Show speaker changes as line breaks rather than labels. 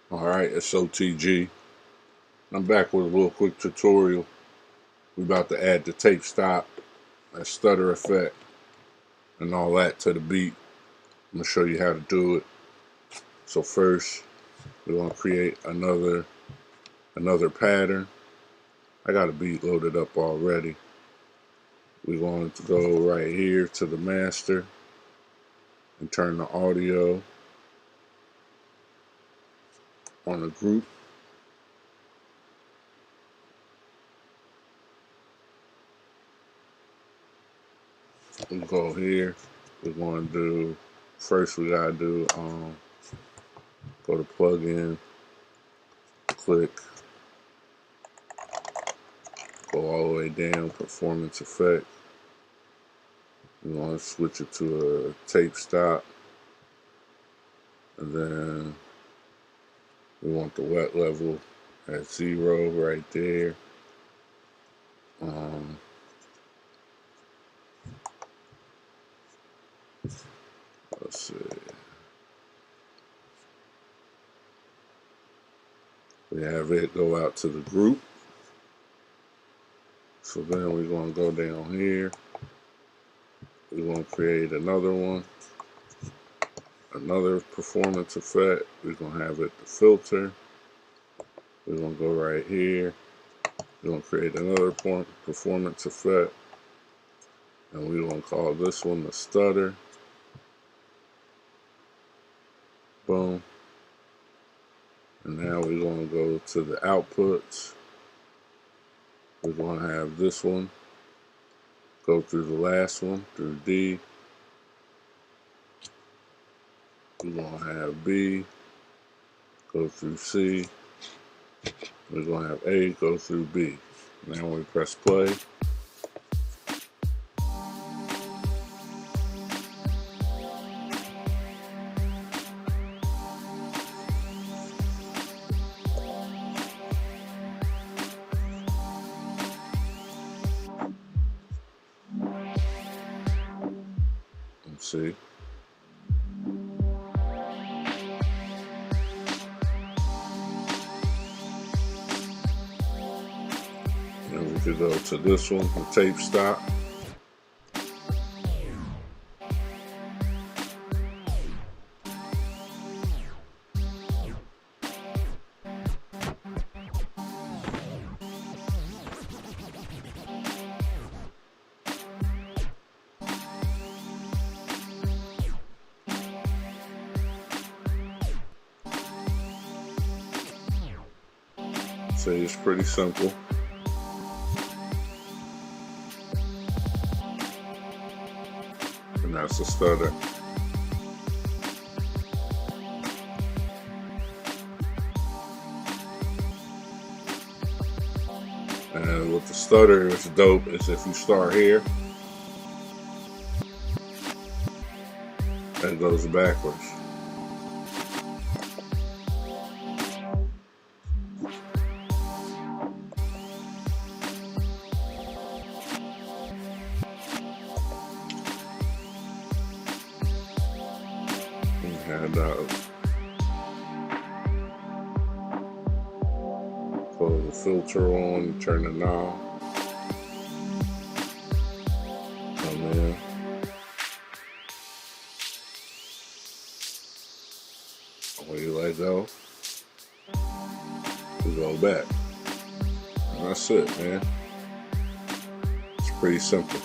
Alright, it's O.T.G. I'm back with a little quick tutorial. We're about to add the tape stop, that stutter effect, and all that to the beat. I'm going to show you how to do it. So first, we're going to create another pattern. I got a beat loaded up already. We're going to go right here to the master and turn the audio on the group. We go here. We're going to do, first we got to do, go to plugin, click, go all the way down, performance effect. We're going to switch it to a tape stop. And then we want the wet level at 0 right there. Let's see. We have it go out to the group. So then we're going to go down here. We're going to create another one. Another performance effect. We're going to have it the filter. We're going to go right here. We're going to create another performance effect. And we're going to call this one the stutter. Boom. And now we're going to go to the outputs. We're going to have this one go through the last one, through D. We're going to have B go through C. We're going to have A go through B. Now we press play. Let's see. And we could go to this one, the tape stop. So it's pretty simple. And that's the stutter. And with the stutter, it's dope is if you start here, and it goes backwards. And pull the filter on, turn the knob, come in, when you let go, you go back, and that's it, man. It's pretty simple.